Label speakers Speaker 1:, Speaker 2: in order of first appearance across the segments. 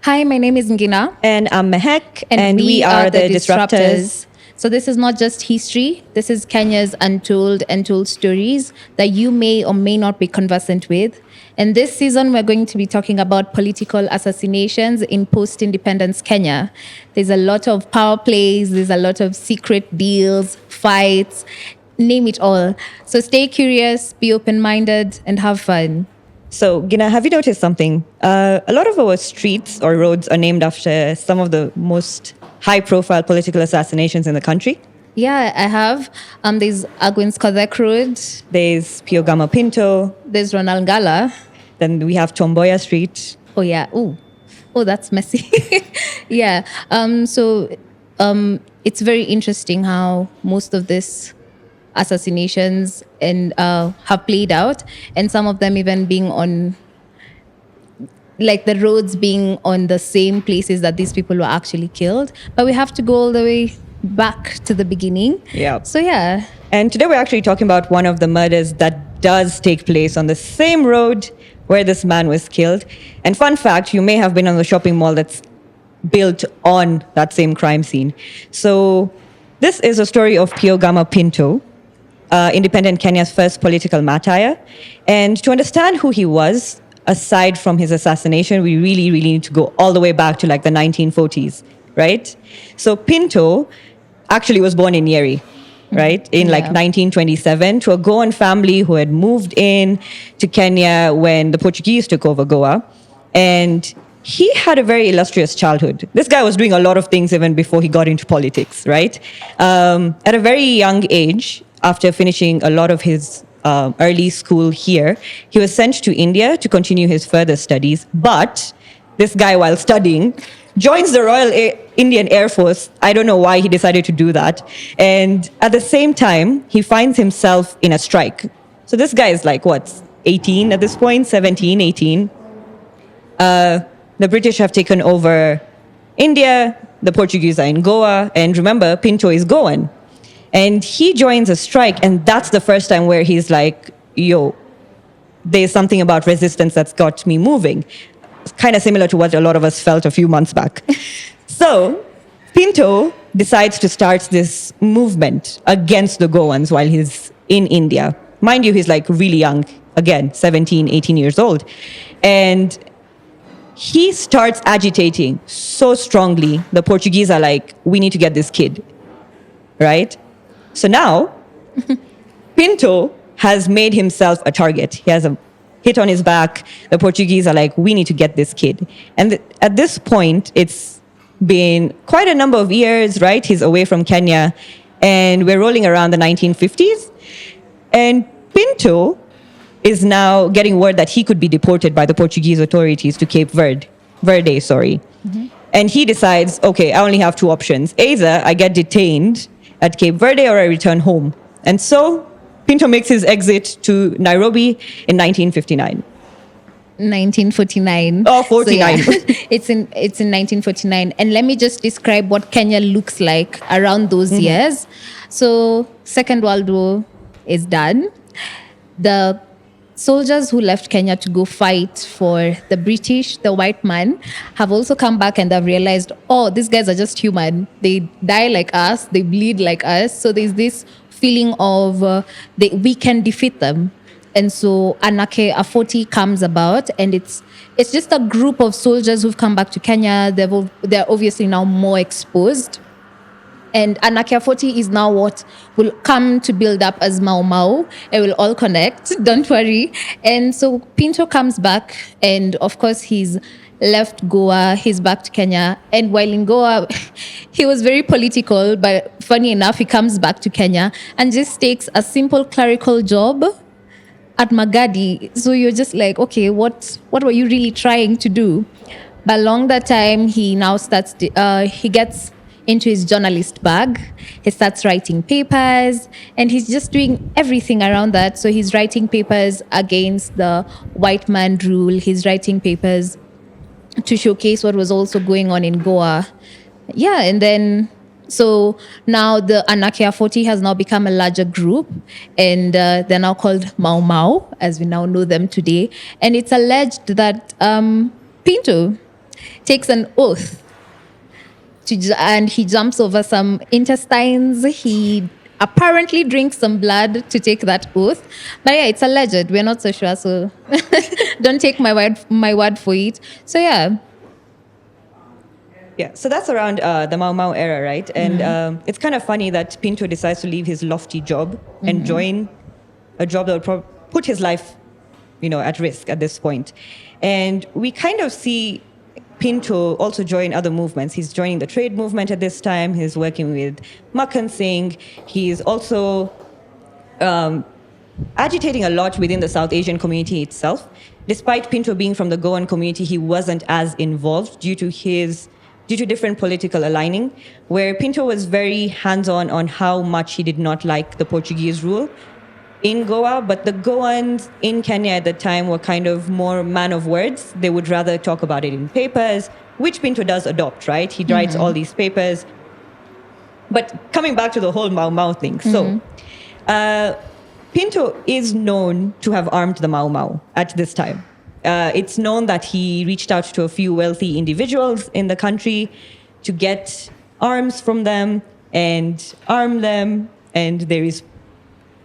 Speaker 1: Hi, my name is Ngina.
Speaker 2: And I'm Mehek, and we are the Disruptors.
Speaker 1: So this is not just history. This is Kenya's untold stories that you may or may not be conversant with. And this season, we're going to be talking about political assassinations in post-independence Kenya. There's a lot of power plays. There's a lot of secret deals, fights, name it all. So stay curious, be open-minded, and have fun.
Speaker 2: So, Gina, have you noticed something? A lot of our streets or roads are named after some of the most high-profile political assassinations in the country.
Speaker 1: Yeah, I have. There's Agwin's Kodhek Road.
Speaker 2: There's Pio Gama Pinto.
Speaker 1: There's Ronald Ngala.
Speaker 2: Then we have Tomboya Street.
Speaker 1: Oh, yeah. Oh, that's messy. Yeah. It's very interesting how most of this assassinations and have played out, and some of them even being on, like, the roads being on the same places that these people were actually killed. But we have to go all the way back to the beginning.
Speaker 2: Yeah.
Speaker 1: So yeah.
Speaker 2: And today we're actually talking about one of the murders that does take place on the same road where this man was killed. And fun fact, you may have been on the shopping mall that's built on that same crime scene. So this is a story of Pio Gama Pinto, independent Kenya's first political martyr. And to understand who he was, aside from his assassination, we really, really need to go all the way back to like the 1940s, right? So Pinto actually was born in Nyeri, right? In like 1927 to a Goan family who had moved in to Kenya when the Portuguese took over Goa. And he had a very illustrious childhood. This guy was doing a lot of things even before he got into politics, right? At a very young age, after finishing a lot of his early school here, he was sent to India to continue his further studies. But this guy, while studying, joins the Royal Indian Air Force. I don't know why he decided to do that. And at the same time, he finds himself in a strike. So this guy is like, what, 18 at this point? 17, 18. The British have taken over India. The Portuguese are in Goa. And remember, Pinto is Goan. And he joins a strike, and that's the first time where he's like, yo, there's something about resistance that's got me moving. It's kind of similar to what a lot of us felt a few months back. So Pinto decides to start this movement against the Goans while he's in India. Mind you, he's like really young, again, 17, 18 years old. And he starts agitating so strongly. The Portuguese are like, we need to get this kid, right? So now, Pinto has made himself a target. He has a hit on his back. The Portuguese are like, we need to get this kid. And at this point, it's been quite a number of years, right? He's away from Kenya. And we're rolling around the 1950s. And Pinto is now getting word that he could be deported by the Portuguese authorities to Cape Verde. Mm-hmm. And he decides, okay, I only have two options. Either I get detained at Cape Verde or I return home. And so Pinto makes his exit to Nairobi in 1959.
Speaker 1: 1949.
Speaker 2: Oh, 49.
Speaker 1: So, yeah, it's in 1949. And let me just describe what Kenya looks like around those years. So Second World War is done. The soldiers who left Kenya to go fight for the British, the white man, have also come back and have realized, oh, these guys are just human. They die like us. They bleed like us. So there's this feeling of we can defeat them. And so Anake Afoti comes about, and it's just a group of soldiers who've come back to Kenya. They're obviously now more exposed. And Anake Afoti is now what will come to build up as Mau Mau. It will all connect, don't worry. And so Pinto comes back, and of course he's left Goa, he's back to Kenya. And while in Goa, he was very political, but funny enough, he comes back to Kenya and just takes a simple clerical job at Magadi. So you're just like, okay, what were you really trying to do? But along that time, he now starts, he gets into his journalist bag. He starts writing papers, and he's just doing everything around that. So he's writing papers against the white man rule. He's writing papers to showcase what was also going on in Goa. Yeah, and then so now the Anake Afoti has now become a larger group, and they're now called Mau Mau, as we now know them today. And it's alleged that Pinto takes an oath and he jumps over some intestines. He apparently drinks some blood to take that oath. But yeah, it's alleged. We're not so sure, so don't take my word for it. So yeah.
Speaker 2: Yeah, so that's around the Mau Mau era, right? And it's kind of funny that Pinto decides to leave his lofty job and join a job that would put his life, at risk at this point. And we kind of see Pinto also join other movements. He's joining the trade movement at this time. He's working with Makhan Singh. He's also agitating a lot within the South Asian community itself. Despite Pinto being from the Goan community, he wasn't as involved due to different political aligning, where Pinto was very hands-on on how much he did not like the Portuguese rule in Goa, but the Goans in Kenya at the time were kind of more man of words. They would rather talk about it in papers, which Pinto does adopt, right? He writes all these papers. But coming back to the whole Mau Mau thing, so Pinto is known to have armed the Mau Mau at this time. It's known that he reached out to a few wealthy individuals in the country to get arms from them and arm them, and there is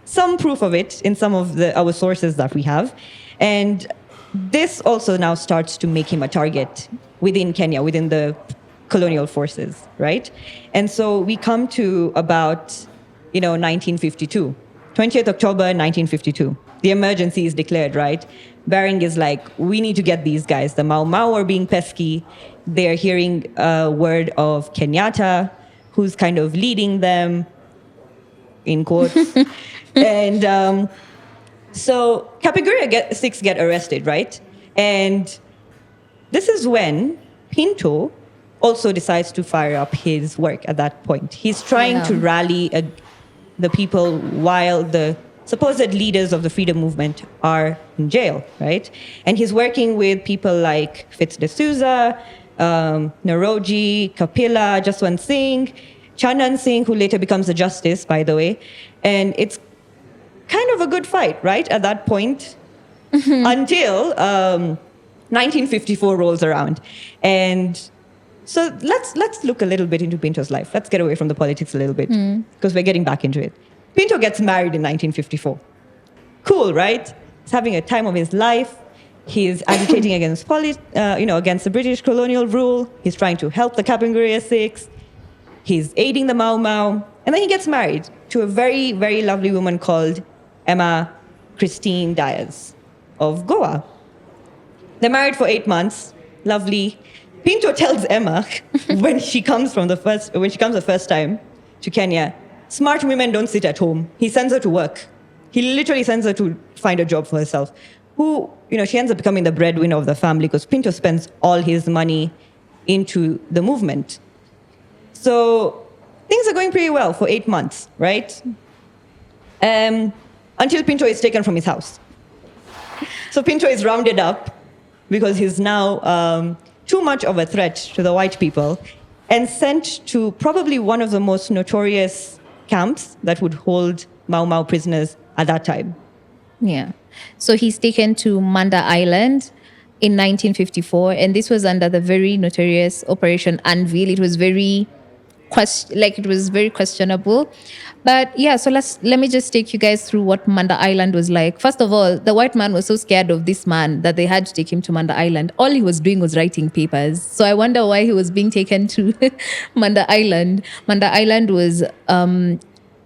Speaker 2: some proof of it in some of our sources that we have. And this also now starts to make him a target within Kenya, within the colonial forces, right? And so we come to about, 1952, 20th October 1952. The emergency is declared, right? Baring is like, we need to get these guys. The Mau Mau are being pesky. They're hearing a word of Kenyatta, who's kind of leading them, in quotes. And so Kapenguria 6 get arrested, right? And this is when Pinto also decides to fire up his work at that point. He's trying to rally the people while the supposed leaders of the freedom movement are in jail, right? And he's working with people like Fitz D'Souza, Naroji, Kapila, Jaswant Singh, Chandan Singh, who later becomes a justice, by the way. And it's kind of a good fight, right? At that point, until 1954 rolls around. And so let's look a little bit into Pinto's life. Let's get away from the politics a little bit, because we're getting back into it. Pinto gets married in 1954. Cool, right? He's having a time of his life. He's agitating against against the British colonial rule. He's trying to help the Kapenguria 6. He's aiding the Mau Mau. And then he gets married to a very, very lovely woman called Emma Christine Diaz of Goa. They're married for 8 months. Lovely. Pinto tells Emma when she comes the first time to Kenya, smart women don't sit at home. He sends her to work. He literally sends her to find a job for herself. She ends up becoming the breadwinner of the family because Pinto spends all his money into the movement. So things are going pretty well for 8 months, right? Until Pinto is taken from his house. So Pinto is rounded up because he's now too much of a threat to the white people and sent to probably one of the most notorious camps that would hold Mau Mau prisoners at that time.
Speaker 1: Yeah. So he's taken to Manda Island in 1954, and this was under the very notorious Operation Anvil. It was very questionable. But yeah, so let me just take you guys through what Manda Island was like. First of all, the white man was so scared of this man that they had to take him to Manda Island. All he was doing was writing papers. So I wonder why he was being taken to Manda Island. Manda Island was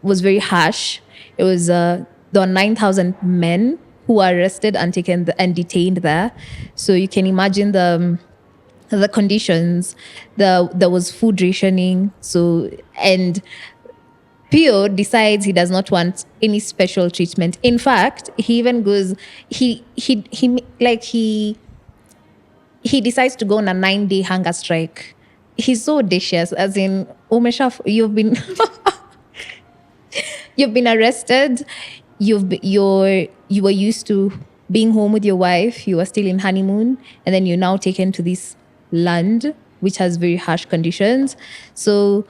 Speaker 1: very harsh. It was there were 9,000 men who were arrested and taken and detained there. So you can imagine the conditions. There was food rationing. And Pio decides he does not want any special treatment. In fact, he even goes, he decides to go on a 9-day hunger strike. He's so audacious, as in, you've been you've been arrested. You were used to being home with your wife. You were still in honeymoon, and then you're now taken to this land which has very harsh conditions. So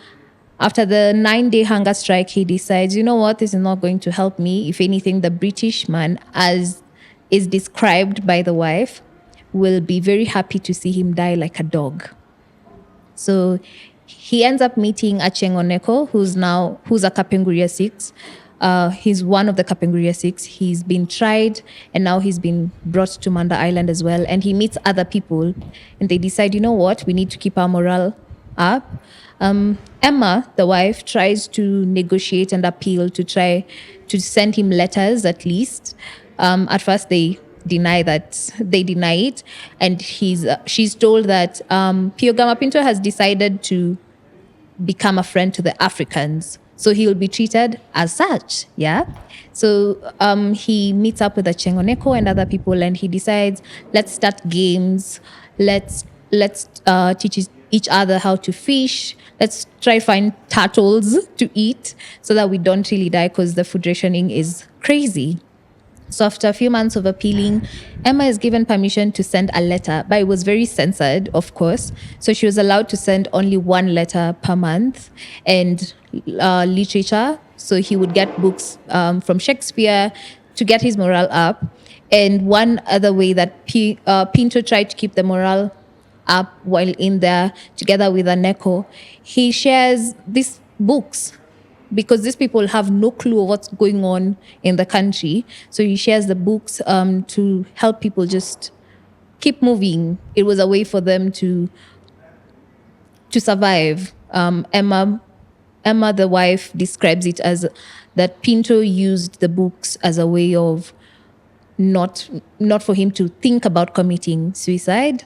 Speaker 1: after the 9-day hunger strike, he decides, you know what, this is not going to help me. If anything, the British man, as is described by the wife, will be very happy to see him die like a dog. So he ends up meeting Achieng Oneko, who's a Kapenguria 6. He's one of the Kapenguria 6. He's been tried and now he's been brought to Manda Island as well. And he meets other people and they decide, you know what, we need to keep our morale up. Emma, the wife, tries to negotiate and appeal to try to send him letters at least. At first they deny it, and she's told that Pio Gama Pinto has decided to become a friend to the Africans, so he will be treated as such. Yeah. So he meets up with the Chengoneko and other people, and he decides, let's start games. Let's teach each other how to fish. Let's try find turtles to eat so that we don't really die, because the food rationing is crazy. So after a few months of appealing, Emma is given permission to send a letter, but it was very censored, of course. So she was allowed to send only one letter per month, and literature. So he would get books from Shakespeare to get his morale up. And one other way that Pinto tried to keep the morale up while in there, together with Aneko, he shares these books, because these people have no clue of what's going on in the country. So he shares the books to help people just keep moving. It was a way for them to survive. Emma, the wife, describes it as that Pinto used the books as a way of not for him to think about committing suicide,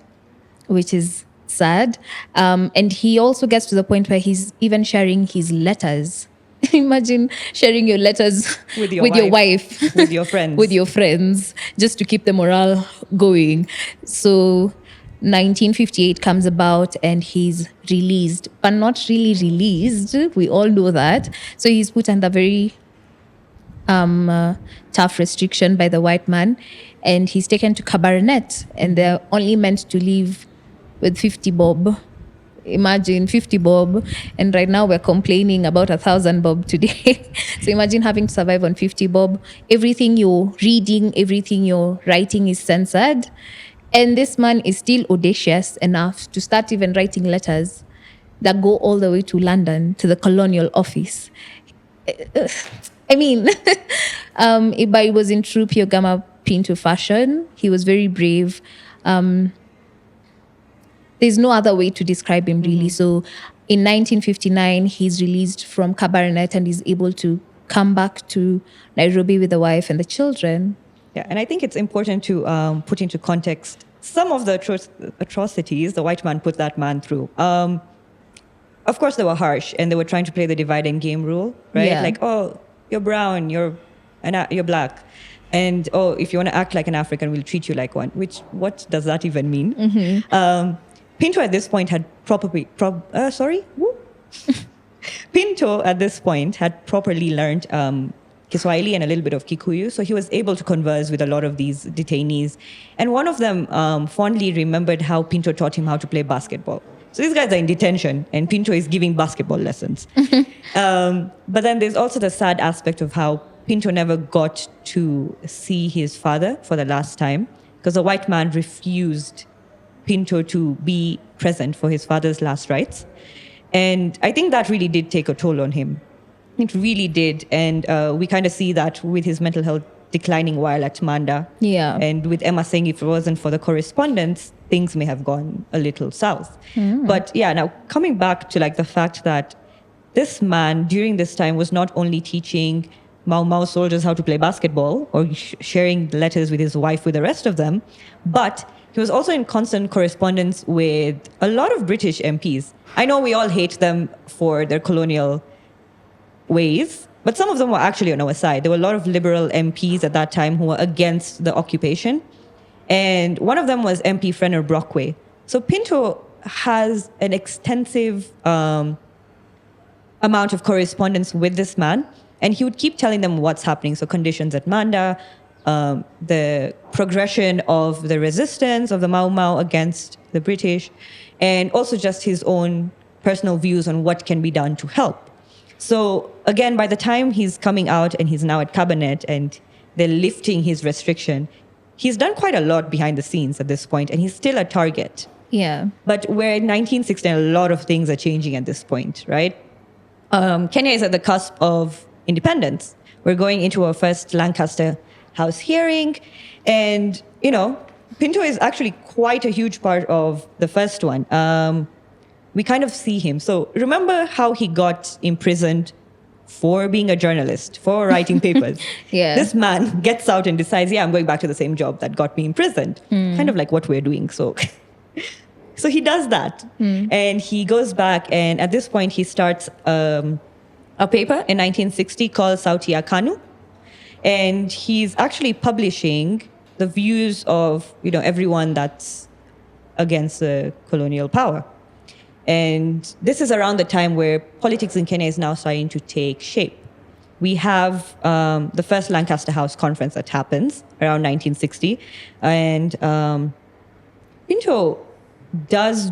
Speaker 1: which is sad. And he also gets to the point where he's even sharing his letters. Imagine sharing your letters with your wife,
Speaker 2: with your friends,
Speaker 1: with your friends, just to keep the morale going. So 1958 comes about and he's released, but not really released. We all know that. So he's put under very tough restriction by the white man, and he's taken to Cabernet, and they're only meant to live with 50 bob. Imagine 50 bob, and right now we're complaining about 1,000 bob today. So imagine having to survive on 50 bob. Everything you're reading, everything you're writing is censored. And this man is still audacious enough to start even writing letters that go all the way to London, to the colonial office. I mean, but it was in true Pio Gama Pinto fashion. He was very brave. There's no other way to describe him, really. So in 1959, he's released from Cabernet and is able to come back to Nairobi with the wife and the children.
Speaker 2: Yeah, and I think it's important to put into context some of the atrocities the white man put that man through. Of course, they were harsh, and they were trying to play the divide and game rule, right?
Speaker 1: Yeah.
Speaker 2: Like, oh, you're brown, you're black. And, oh, if you want to act like an African, we'll treat you like one. What does that even mean? Mm-hmm. Pinto at this point had Pinto at this point had properly learned Kiswahili and a little bit of Kikuyu, so he was able to converse with a lot of these detainees. And one of them fondly remembered how Pinto taught him how to play basketball. So these guys are in detention, and Pinto is giving basketball lessons. But then there's also the sad aspect of how Pinto never got to see his father for the last time, because the white man refused Pinto to be present for his father's last rites. And I think that really did take a toll on him. It really did. And we kind of see that with his mental health declining while at Manda.
Speaker 1: Yeah.
Speaker 2: And with Emma saying if it wasn't for the correspondence, things may have gone a little south. But yeah, now coming back to like the fact that this man during this time was not only teaching Mau Mau soldiers how to play basketball or sharing letters with his wife with the rest of them, but he was also in constant correspondence with a lot of British MPs. I know we all hate them for their colonial ways, but some of them were actually on our side. There were a lot of liberal MPs at that time who were against the occupation. And one of them was MP Frenner Brockway. So Pinto has an extensive amount of correspondence with this man. And he would keep telling them what's happening. So conditions at Manda, the progression of the resistance of the Mau Mau against the British, and also just his own personal views on what can be done to help. So again, by the time he's coming out and he's now at Cabinet and they're lifting his restriction, he's done quite a lot behind the scenes at this point, and he's still a target.
Speaker 1: Yeah.
Speaker 2: But we're in 1960, a lot of things are changing at this point, right? Kenya is at the cusp of independence. We're going into our first Lancaster House hearing. And, Pinto is actually quite a huge part of the first one. We kind of see him. So remember how he got imprisoned for being a journalist, for writing papers.
Speaker 1: Yeah.
Speaker 2: This man gets out and decides, I'm going back to the same job that got me imprisoned. Kind of like what we're doing. So he does that. And he goes back, and at this point he starts a paper in 1960 called Sauti ya Kanu. And he's actually publishing the views of, everyone that's against the colonial power. And this is around the time where politics in Kenya is now starting to take shape. We have the first Lancaster House conference that happens around 1960. And Pinto does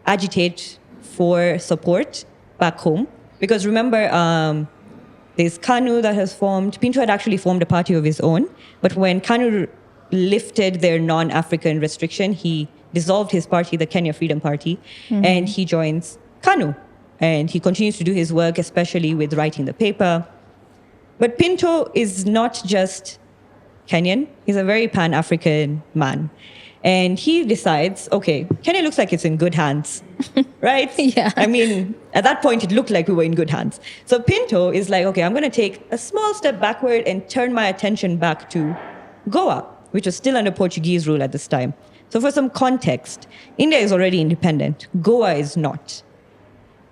Speaker 2: agitate for support back home. Because remember, there's KANU that has formed. Pinto had actually formed a party of his own. But when KANU lifted their non-African restriction, he dissolved his party, the Kenya Freedom Party, and he joins KANU. And he continues to do his work, especially with writing the paper. But Pinto is not just Kenyan. He's a very Pan-African man. And he decides, okay, Kenya looks like it's in good hands, right?
Speaker 1: Yeah.
Speaker 2: I mean, at that point, it looked like we were in good hands. So Pinto is like, okay, I'm going to take a small step backward and turn my attention back to Goa, which was still under Portuguese rule at this time. So for some context, India is already independent. Goa is not.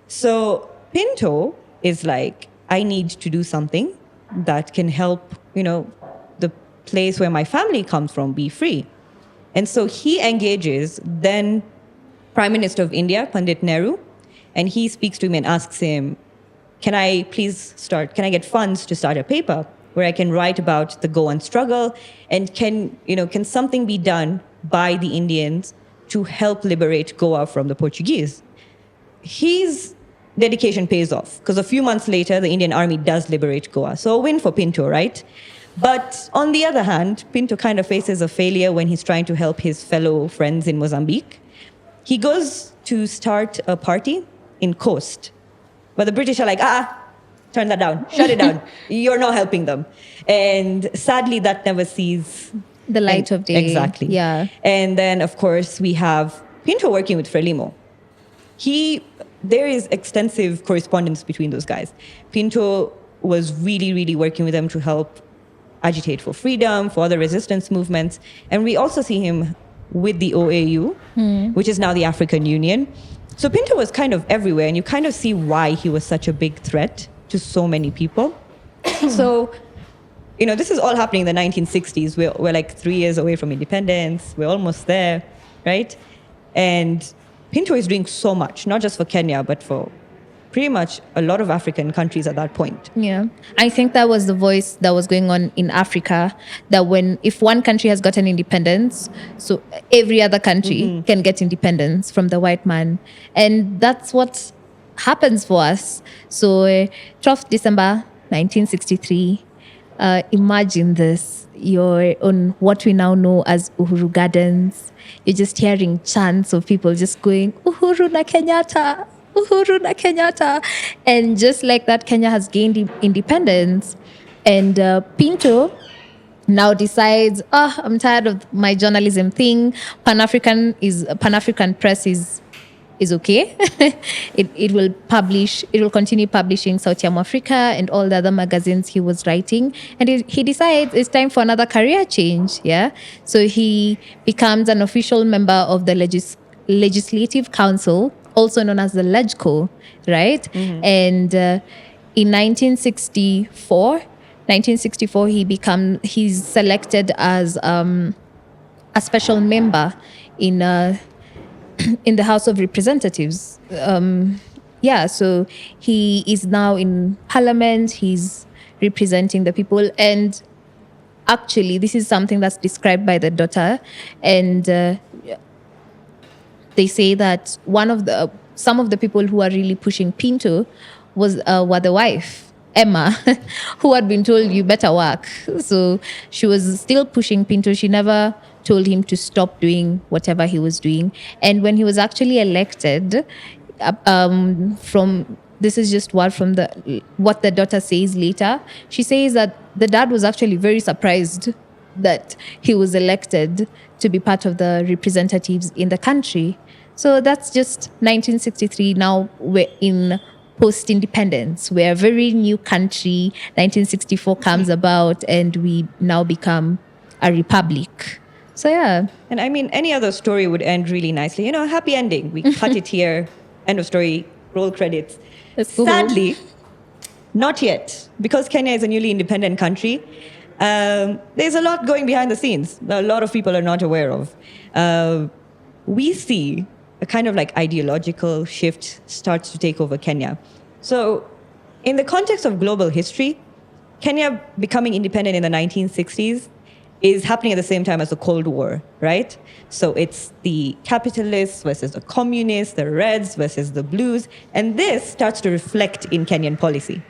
Speaker 2: So Pinto is like, I need to do something that can help, the place where my family comes from be free. And so he engages then Prime Minister of India, Pandit Nehru, and he speaks to him and asks him, can I get funds to start a paper where I can write about the Goan struggle? And can something be done by the Indians to help liberate Goa from the Portuguese? His dedication pays off, because a few months later, the Indian army does liberate Goa. So a win for Pinto, right? But on the other hand, Pinto kind of faces a failure when he's trying to help his fellow friends in Mozambique. He goes to start a party in Coast, but the British are like, turn that down, shut it down. You're not helping them. And sadly, that never sees
Speaker 1: the light of day.
Speaker 2: Exactly.
Speaker 1: Yeah.
Speaker 2: And then, of course, we have Pinto working with Frelimo. There is extensive correspondence between those guys. Pinto was really, really working with them to help agitate for freedom, for other resistance movements. And we also see him with the OAU, which is now the African Union. So Pinto was kind of everywhere, and you kind of see why he was such a big threat to so many people. So, this is all happening in the 1960s. We're like 3 years away from independence. We're almost there, right? And Pinto is doing so much, not just for Kenya, but for pretty much a lot of African countries at that point.
Speaker 1: Yeah. I think that was the voice that was going on in Africa, that if one country has gotten independence, so every other country can get independence from the white man. And that's what happens for us. So 12th December 1963, imagine this. You're on what we now know as Uhuru Gardens. You're just hearing chants of people just going, Uhuru na Kenyatta, Uhuru na Kenyatta. And just like that, Kenya has gained independence. And Pinto now decides, I'm tired of my journalism thing. Pan-African press is okay. It will continue publishing South Africa and all the other magazines he was writing. And he decides it's time for another career change. Yeah. So he becomes an official member of the Legislative Council, also known as the LegCo, right? And in 1964, he's selected as a special member in the House of Representatives. So he is now in Parliament. He's representing the people. And actually, this is something that's described by the daughter. And they say that some of the people who are really pushing Pinto were the wife, Emma, who had been told, you better work. So she was still pushing Pinto. She never told him to stop doing whatever he was doing. And when he was actually elected, from this is just what the daughter says later. She says that the dad was actually very surprised that he was elected to be part of the representatives in the country. So that's just 1963. Now we're in post-independence. We're a very new country. 1964 comes about and we now become a republic. So yeah.
Speaker 2: And I mean, any other story would end really nicely. Happy ending. We cut it here. End of story. Roll credits. Sadly, not yet. Because Kenya is a newly independent country, there's a lot going behind the scenes that a lot of people are not aware of. We see a kind of like ideological shift starts to take over Kenya. So in the context of global history, Kenya becoming independent in the 1960s is happening at the same time as the Cold War, right? So it's the capitalists versus the communists, the Reds versus the Blues, and this starts to reflect in Kenyan policy,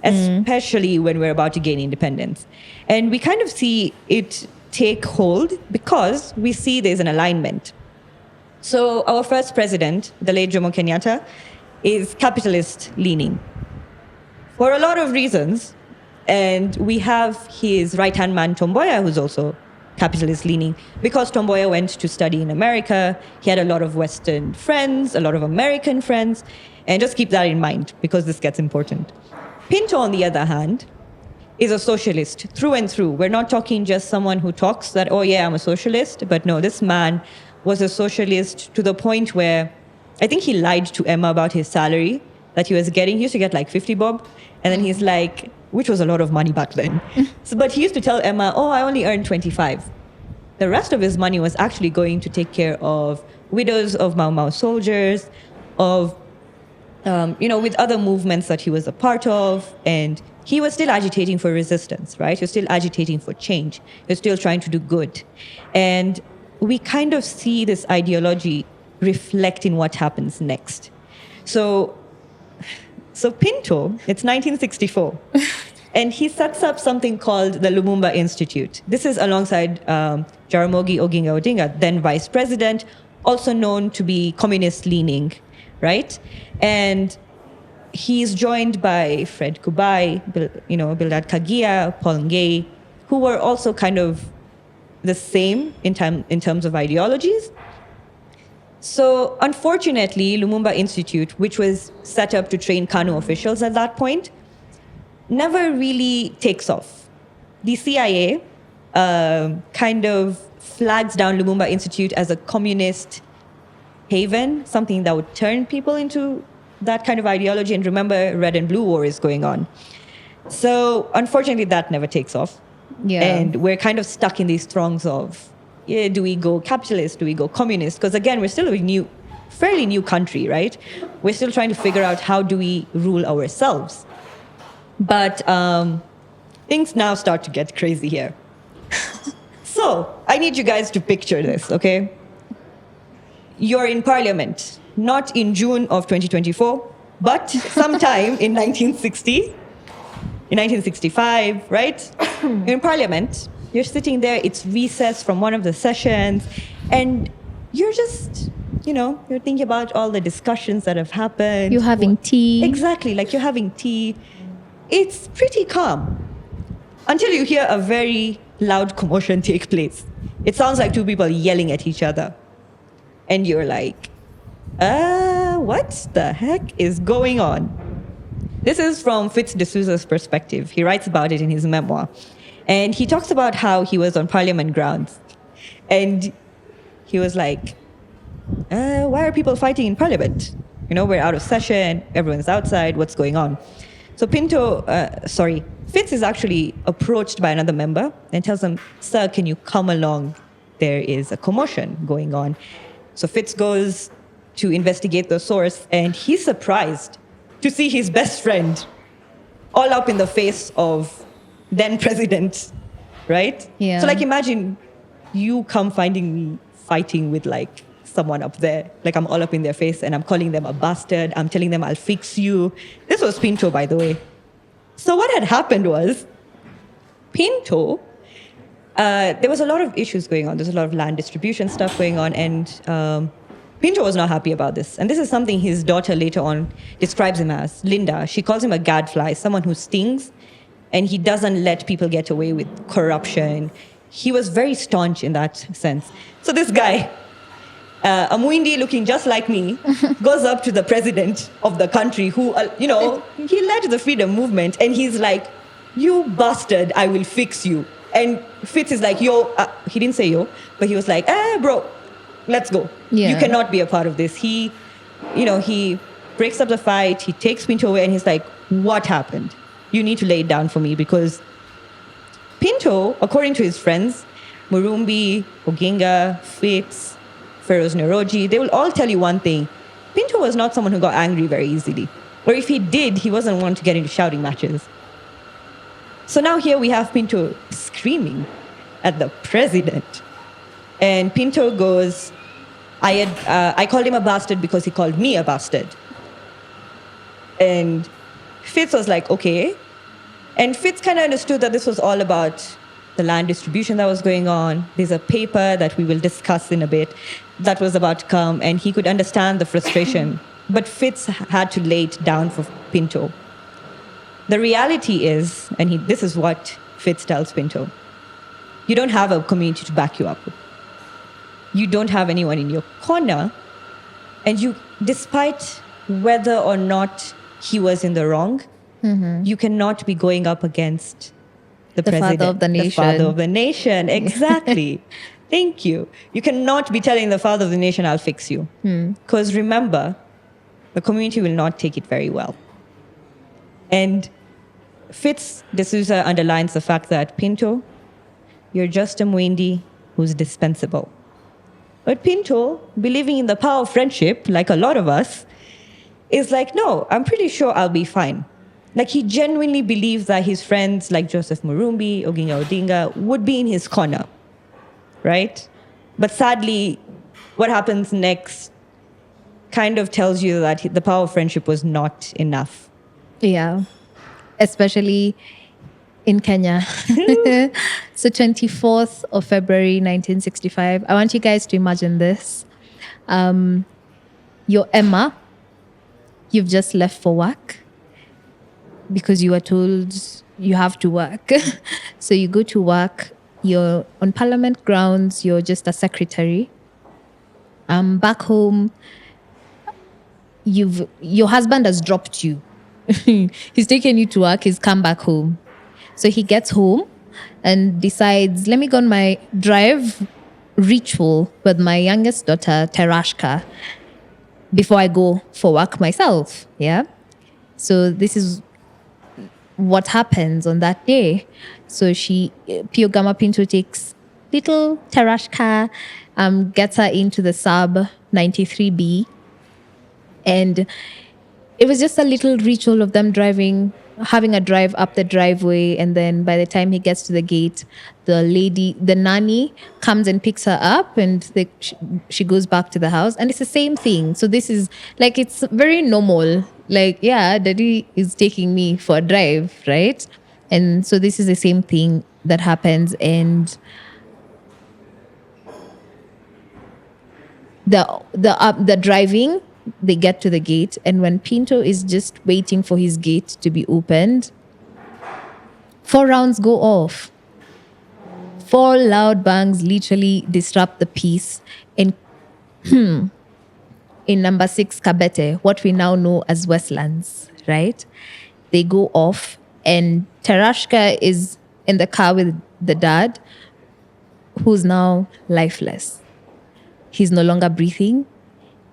Speaker 2: especially when we're about to gain independence. And we kind of see it take hold because we see there's an alignment. So our first president, the late Jomo Kenyatta, is capitalist leaning for a lot of reasons. And we have his right-hand man, Tom Mboya, who's also capitalist leaning. Because Tom Mboya went to study in America, he had a lot of Western friends, a lot of American friends. And just keep that in mind because this gets important. Pinto, on the other hand, is a socialist through and through. We're not talking just someone who talks that, oh yeah, I'm a socialist. But no, this man was a socialist to the point where I think he lied to Emma about his salary that he was getting. He used to get like 50 bob. And then he's like, which was a lot of money back then. But he used to tell Emma, oh, I only earned 25. The rest of his money was actually going to take care of widows of Mau Mau soldiers, of, with other movements that he was a part of. And he was still agitating for resistance, right? He was still agitating for change. He was still trying to do good. And we kind of see this ideology reflect in what happens next. So Pinto, it's 1964, and he sets up something called the Lumumba Institute. This is alongside Jaramogi Oginga Odinga, then vice president, also known to be communist-leaning, right? And he's joined by Fred Kubai, Bildad Kagia, Paul Ngei, who were also kind of the same in terms of ideologies. So unfortunately, Lumumba Institute, which was set up to train KANU officials at that point, never really takes off. The CIA kind of flags down Lumumba Institute as a communist haven, something that would turn people into that kind of ideology. And remember, Red and Blue War is going on. So unfortunately, that never takes off.
Speaker 1: Yeah.
Speaker 2: And we're kind of stuck in these throngs of, do we go capitalist? Do we go communist? Because again, we're still a fairly new country, right? We're still trying to figure out how do we rule ourselves. But things now start to get crazy here. So I need you guys to picture this, okay? You're in Parliament, not in June of 2024, but sometime in 1960, in 1965, right? You're in Parliament. You're sitting there, it's recess from one of the sessions, and you're just, you're thinking about all the discussions that have happened.
Speaker 1: You're having tea.
Speaker 2: Exactly, like you're having tea. It's pretty calm until you hear a very loud commotion take place. It sounds like two people yelling at each other. And you're like, what the heck is going on? This is from Fitz D'Souza's perspective. He writes about it in his memoir. And he talks about how he was on Parliament grounds. And he was like, why are people fighting in Parliament? We're out of session, everyone's outside, what's going on? So Fitz is actually approached by another member and tells him, sir, can you come along? There is a commotion going on. So Fitz goes to investigate the source, and he's surprised to see his best friend all up in the face of then president, right?
Speaker 1: Yeah.
Speaker 2: So imagine you come finding me fighting with someone up there. I'm all up in their face and I'm calling them a bastard. I'm telling them I'll fix you. This was Pinto, by the way. So what had happened was Pinto there was a lot of issues going on. There's a lot of land distribution stuff going on, and Pinto was not happy about this. And this is something his daughter later on describes him as. Linda, she calls him a gadfly, someone who stings, and he doesn't let people get away with corruption. He was very staunch in that sense. So this guy, a Muindi looking just like me, goes up to the president of the country who, he led the freedom movement, and he's like, "You bastard, I will fix you." And Fitz is like, "Yo," he didn't say yo, but he was like, bro, let's go.
Speaker 1: Yeah.
Speaker 2: You cannot be a part of this. He breaks up the fight, he takes Pinto away, and he's like, "What happened? You need to lay it down for me," because Pinto, according to his friends, Murumbi, Oginga, Fitz, Feroz Neroji, they will all tell you one thing. Pinto was not someone who got angry very easily. Or if he did, he wasn't one to get into shouting matches. So now here we have Pinto screaming at the president. And Pinto goes, I called him a bastard because he called me a bastard. And Fitz was like, okay. And Fitz kind of understood that this was all about the land distribution that was going on. There's a paper that we will discuss in a bit that was about to come, and he could understand the frustration. But Fitz had to lay it down for Pinto. The reality is, and this is what Fitz tells Pinto, you don't have a community to back you up. You don't have anyone in your corner. And you, despite whether or not he was in the wrong, you cannot be going up against the president,
Speaker 1: father of the nation.
Speaker 2: The father of the nation, exactly. Thank you. You cannot be telling the father of the nation, "I'll fix you." Because remember, the community will not take it very well. And Fitz D'Souza underlines the fact that, Pinto, you're just a Mwindi who's dispensable. But Pinto, believing in the power of friendship, like a lot of us, is like, no, I'm pretty sure I'll be fine. Like, he genuinely believes that his friends like Joseph Murumbi, Oginga Odinga would be in his corner, right? But sadly, what happens next kind of tells you that the power of friendship was not enough.
Speaker 1: Yeah, especially in Kenya. So 24th of February, 1965. I want you guys to imagine this. You're Emma. You've just left for work because you were told you have to work. So you go to work. You're on Parliament grounds. You're just a secretary. Back home, your husband has dropped you. He's taken you to work. He's come back home. So he gets home and decides, let me go on my drive ritual with my youngest daughter, Terashka, before I go for work myself. Yeah. So this is what happens on that day. So Pio Gama Pinto takes little Terashka, gets her into the sub 93B. And it was just a little ritual of them having a drive up the driveway. And then by the time he gets to the gate, the nanny comes and picks her up, and she goes back to the house. And it's the same thing. So this is like, it's very normal. Like, yeah, daddy is taking me for a drive, right? And so this is the same thing that happens. And the driving, they get to the gate, and when Pinto is just waiting for his gate to be opened, 4 rounds go off. 4 loud bangs literally disrupt the peace in number 6 Kabete, what we now know as Westlands, right? They go off, and Terashka is in the car with the dad, who's now lifeless. He's no longer breathing,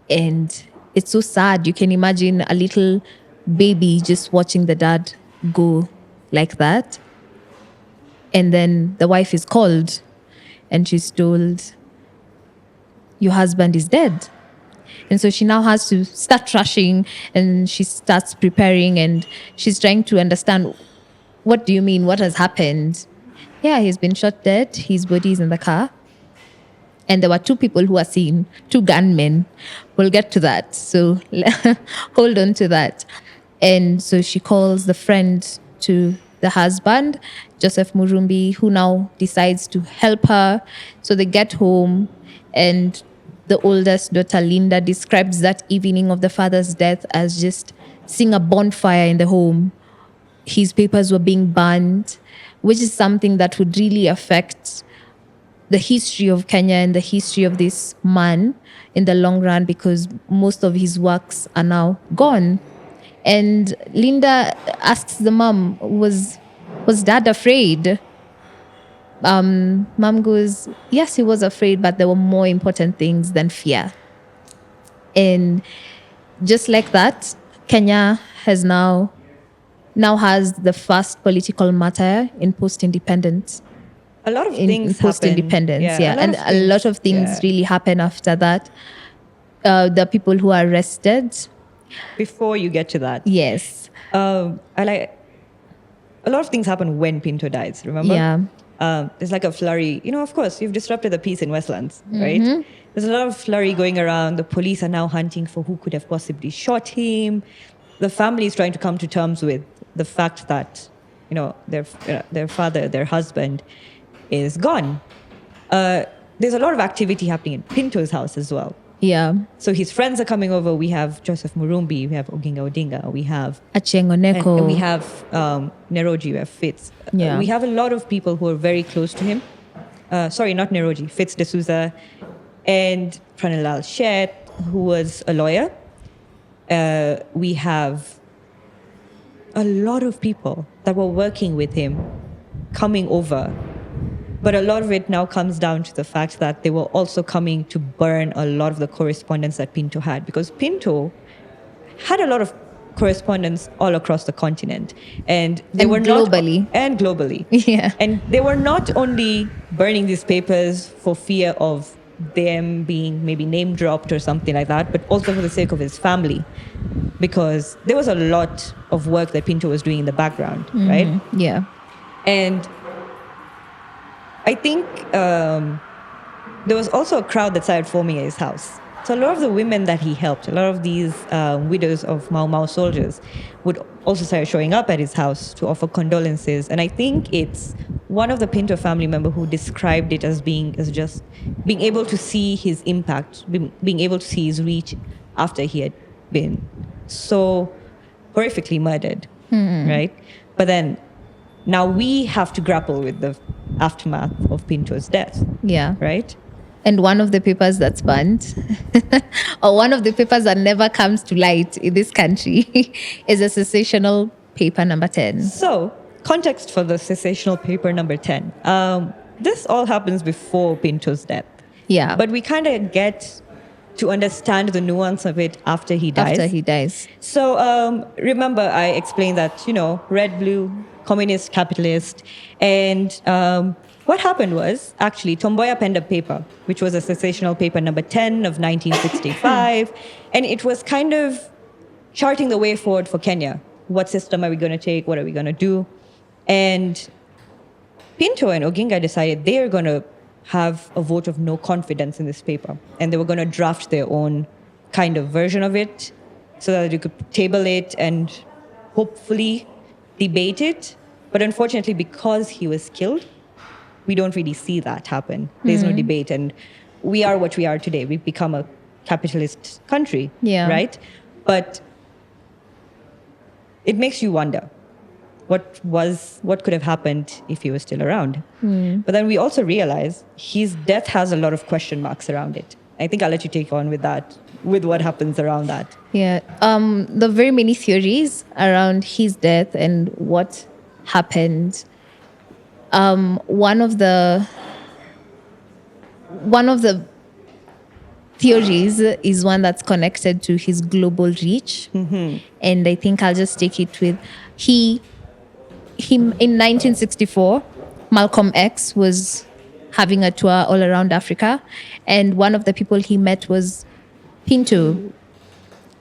Speaker 1: and it's so sad. You can imagine a little baby just watching the dad go like that. And then the wife is called and she's told, your husband is dead. And so she now has to start rushing, and she starts preparing, and she's trying to understand, what do you mean? What has happened? Yeah, he's been shot dead. His body is in the car. And there were 2 people who were seen, 2 gunmen. We'll get to that. So hold on to that. And so she calls the friend to the husband, Joseph Murumbi, who now decides to help her. So they get home, and the oldest daughter, Linda, describes that evening of the father's death as just seeing a bonfire in the home. His papers were being burned, which is something that would really affect the history of Kenya and the history of this man in the long run, because most of his works are now gone. And Linda asks the mom, was dad afraid? Mom goes, yes, he was afraid, but there were more important things than fear. And just like that, Kenya has now has the first political martyr in post-independence.
Speaker 2: A lot of
Speaker 1: In
Speaker 2: things
Speaker 1: post-independence,
Speaker 2: happen.
Speaker 1: and a lot of things really happen after that. The people who are arrested.
Speaker 2: Before you get to that,
Speaker 1: Yes.
Speaker 2: I like a lot of things happen when Pinto dies. Remember?
Speaker 1: Yeah.
Speaker 2: There's like a flurry. Of course, you've disrupted the peace in Westlands, right? There's a lot of flurry going around. The police are now hunting for who could have possibly shot him. The family is trying to come to terms with the fact that, their father, their husband, is gone. There's a lot of activity happening in Pinto's house as well.
Speaker 1: Yeah.
Speaker 2: So his friends are coming over. We have Joseph Murumbi, we have Oginga Odinga, we have
Speaker 1: Achengo Neko.
Speaker 2: and we have Neroji, we have Fitz.
Speaker 1: Yeah.
Speaker 2: We have a lot of people who are very close to him. Sorry, not Neroji, Fitz D'Souza and Pranilal Sheth, who was a lawyer. We have a lot of people that were working with him coming over. But a lot of it now comes down to the fact that they were also coming to burn a lot of the correspondence that Pinto had, because Pinto had a lot of correspondence all across the continent, and they were
Speaker 1: globally.
Speaker 2: Globally.
Speaker 1: Yeah.
Speaker 2: And they were not only burning these papers for fear of them being maybe name dropped or something like that, but also for the sake of his family, because there was a lot of work that Pinto was doing in the background, right?
Speaker 1: Yeah.
Speaker 2: And I think there was also a crowd that started forming at his house. So a lot of the women that he helped, a lot of these widows of Mau Mau soldiers would also start showing up at his house to offer condolences. And I think it's one of the Pinto family member who described it as just being able to see his impact, being able to see his reach after he had been so horrifically murdered, right? But then now we have to grapple with the aftermath of Pinto's death.
Speaker 1: Yeah.
Speaker 2: Right?
Speaker 1: And one of the papers that's banned, or one of the papers that never comes to light in this country, is a sensational paper number 10.
Speaker 2: So, context for the sensational paper number 10. This all happens before Pinto's death.
Speaker 1: Yeah.
Speaker 2: But we kind of get to understand the nuance of it after he dies.
Speaker 1: After he dies.
Speaker 2: So, remember I explained that, red, blue, communist, capitalist. And what happened was, actually, Tomboya penned a paper, which was a sensational paper number 10 of 1965. And it was kind of charting the way forward for Kenya. What system are we going to take? What are we going to do? And Pinto and Oginga decided they are going to have a vote of no confidence in this paper. And they were going to draft their own kind of version of it so that you could table it and hopefully debate it. But unfortunately, because he was killed, we don't really see that happen. There's no debate. And we are what we are today. We've become a capitalist country, right? But it makes you wonder what could have happened if he was still around. But then we also realize his death has a lot of question marks around it. I think I'll let you take on with that, with what happens around that.
Speaker 1: Yeah. The very many theories around his death and what happened. One of the theories is one that's connected to his global reach. And I think I'll just take it with him in 1964, Malcolm X was having a tour all around Africa, and one of the people he met was Pinto.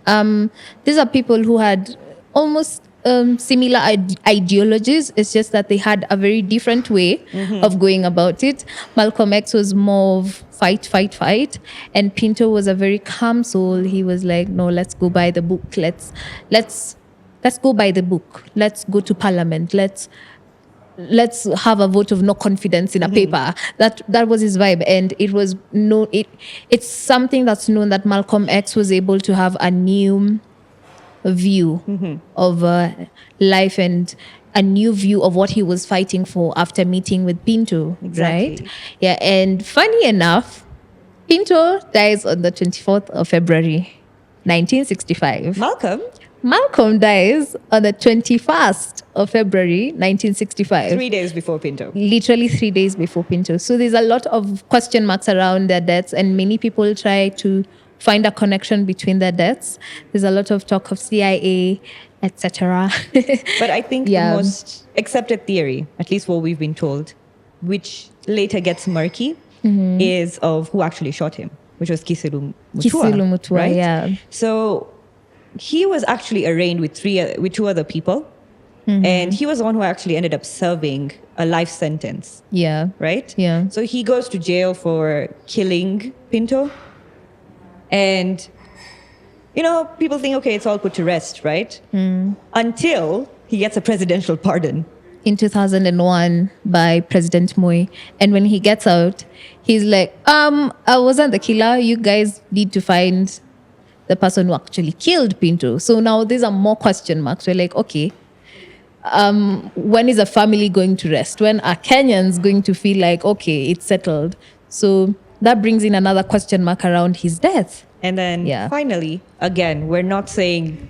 Speaker 1: These are people who had almost similar ideologies. It's just that they had a very different way of going about it. Malcolm X was more of fight, and Pinto was a very calm soul. He was like, no, let's go by the book. Let's let's go by the book. Let's go to Parliament. Let's have a vote of no confidence in a paper. That was his vibe, and it was it's something that's known that Malcolm X was able to have a new view of life and a new view of what he was fighting for after meeting with Pinto,
Speaker 2: Exactly.
Speaker 1: right? Yeah, and funny enough, Pinto dies on the 24th of February, 1965. Malcolm dies on the 21st of February, 1965.
Speaker 2: 3 days before Pinto.
Speaker 1: Literally 3 days before Pinto. So there's a lot of question marks around their deaths, and many people try to find a connection between their deaths. There's a lot of talk of CIA, etc.
Speaker 2: But I think
Speaker 1: Yeah.
Speaker 2: the most accepted theory, at least what we've been told, which later gets murky, is of who actually shot him, which was Kisilu Mutua.
Speaker 1: Kisilu Mutua,
Speaker 2: right?
Speaker 1: yeah.
Speaker 2: So he was actually arraigned with two other people, and he was the one who actually ended up serving a life sentence,
Speaker 1: Yeah.
Speaker 2: right?
Speaker 1: Yeah.
Speaker 2: So he goes to jail for killing Pinto, and people think, okay, it's all put to rest, right? Until he gets a presidential pardon.
Speaker 1: In 2001 by President Moi. And when he gets out, he's like, I wasn't the killer. You guys need to find the person who actually killed Pinto. So now these are more question marks. We're like, okay, when is a family going to rest? When are Kenyans going to feel like, okay, it's settled? So that brings in another question mark around his death.
Speaker 2: And then finally, again, we're not saying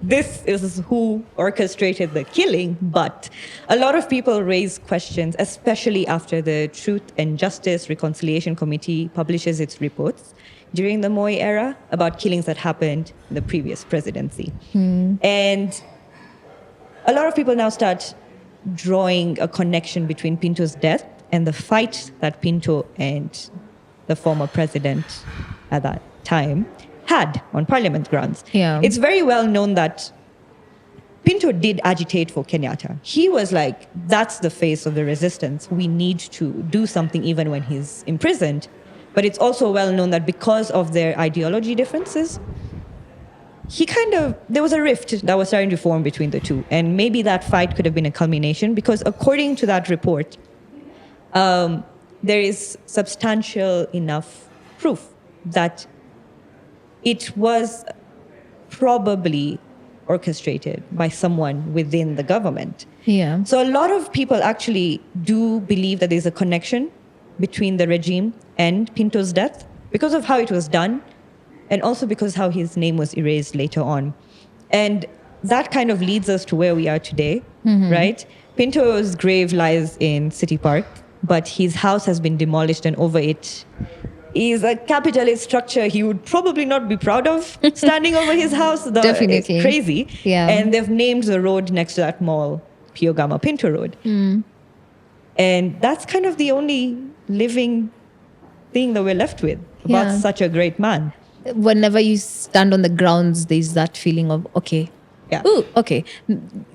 Speaker 2: this is who orchestrated the killing, but a lot of people raise questions, especially after the Truth and Justice Reconciliation Committee publishes its reports during the Moi era about killings that happened in the previous presidency. And a lot of people now start drawing a connection between Pinto's death and the fight that Pinto and the former president at that time had on parliament grounds.
Speaker 1: Yeah.
Speaker 2: It's very well known that Pinto did agitate for Kenyatta. He was like, that's the face of the resistance. We need to do something even when he's imprisoned. But it's also well known that because of their ideology differences, there was a rift that was starting to form between the two. And maybe that fight could have been a culmination, because according to that report, there is substantial enough proof that it was probably orchestrated by someone within the government.
Speaker 1: Yeah.
Speaker 2: So a lot of people actually do believe that there's a connection between the regime and Pinto's death because of how it was done, and also because how his name was erased later on. And that kind of leads us to where we are today, right? Pinto's grave lies in City Park, but his house has been demolished, and over it is a capitalist structure he would probably not be proud of standing over his house.
Speaker 1: Definitely.
Speaker 2: It's crazy.
Speaker 1: Yeah.
Speaker 2: And they've named the road next to that mall Pio Gama Pinto Road. And that's kind of the only living thing that we're left with about such a great man.
Speaker 1: Whenever you stand on the grounds, there's that feeling of, okay,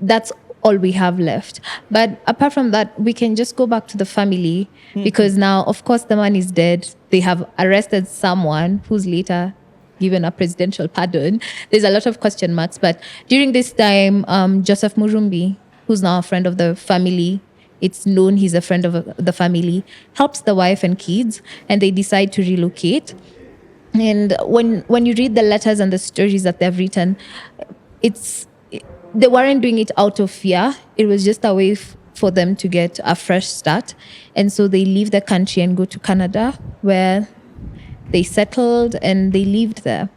Speaker 1: that's all we have left. But apart from that, we can just go back to the family, because now, of course, the man is dead. They have arrested someone who's later given a presidential pardon. There's a lot of question marks. But during this time, Joseph Murumbi, who's now a friend of the family, it's known he's a friend of the family, helps the wife and kids, and they decide to relocate. And when you read the letters and the stories that they've written, they weren't doing it out of fear. It was just a way for them to get a fresh start. And so they leave the country and go to Canada, where they settled and they lived there.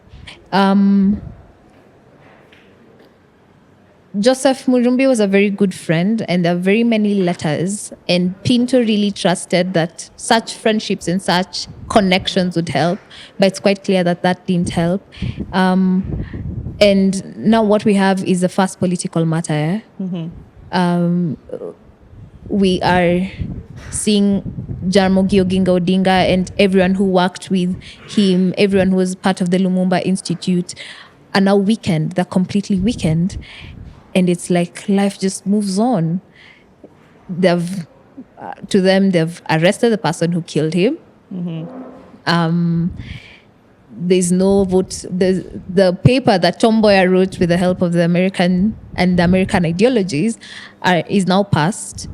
Speaker 1: Joseph Murumbi was a very good friend, and there are very many letters. And Pinto really trusted that such friendships and such connections would help. But it's quite clear that that didn't help. And now what we have is the first political martyr. We are seeing Jaramogi Oginga Odinga and everyone who worked with him, everyone who was part of the Lumumba Institute, are now weakened. They're completely weakened. And it's like life just moves on. They've arrested the person who killed him. there's no vote. The paper that Tom Mboya wrote with the help of the American and the American ideologies is now passed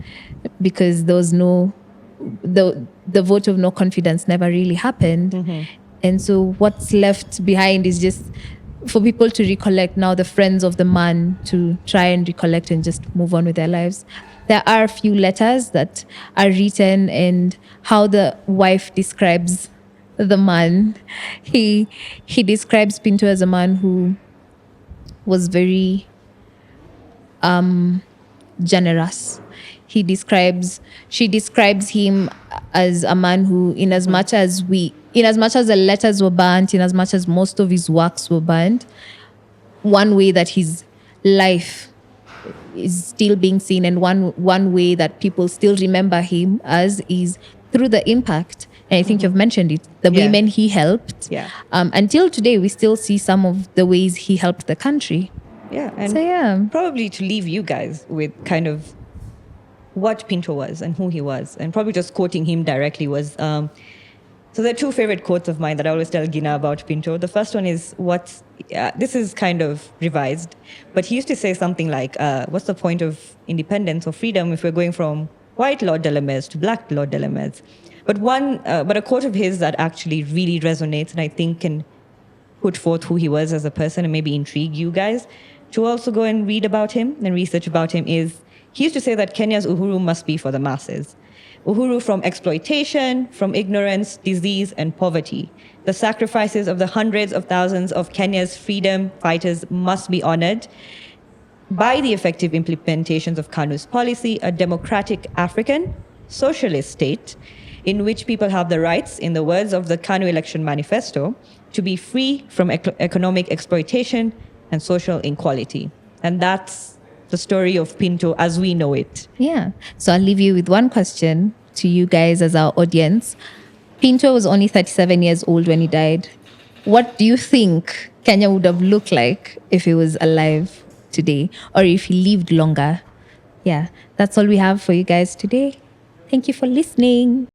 Speaker 1: because there was the vote of no confidence never really happened. And so what's left behind is just for people to recollect now, the friends of the man to try and recollect and just move on with their lives. There are a few letters that are written and how the wife describes the man. He describes Pinto as a man who was very generous. She describes him as a man who, in as much as the letters were burnt, in as much as most of his works were burnt, one way that his life is still being seen, and one way that people still remember him as is through the impact. And I think you've mentioned it, the women he helped.
Speaker 2: Yeah.
Speaker 1: Until today, we still see some of the ways he helped the country.
Speaker 2: Yeah. And
Speaker 1: So,
Speaker 2: probably to leave you guys with kind of what Pinto was and who he was, and probably just quoting him directly was, so there are two favorite quotes of mine that I always tell Gina about Pinto. The first one is this is kind of revised, but he used to say something like, what's the point of independence or freedom if we're going from white Lord Delameres to black Lord Delameres? But a quote of his that actually really resonates and I think can put forth who he was as a person and maybe intrigue you guys to also go and read about him and research about him is, he used to say that Kenya's uhuru must be for the masses. Uhuru from exploitation, from ignorance, disease, and poverty. The sacrifices of the hundreds of thousands of Kenya's freedom fighters must be honored by the effective implementations of KANU's policy, a democratic African socialist state in which people have the rights, in the words of the KANU election manifesto, to be free from economic exploitation and social inequality. And that's the story of Pinto as we know it.
Speaker 1: yeah. So I'll leave you with one question to you guys as our audience. Pinto was only 37 years old when he died. What do you think Kenya would have looked like if he was alive today or if he lived longer? Yeah, that's all we have for you guys today. Thank you for listening.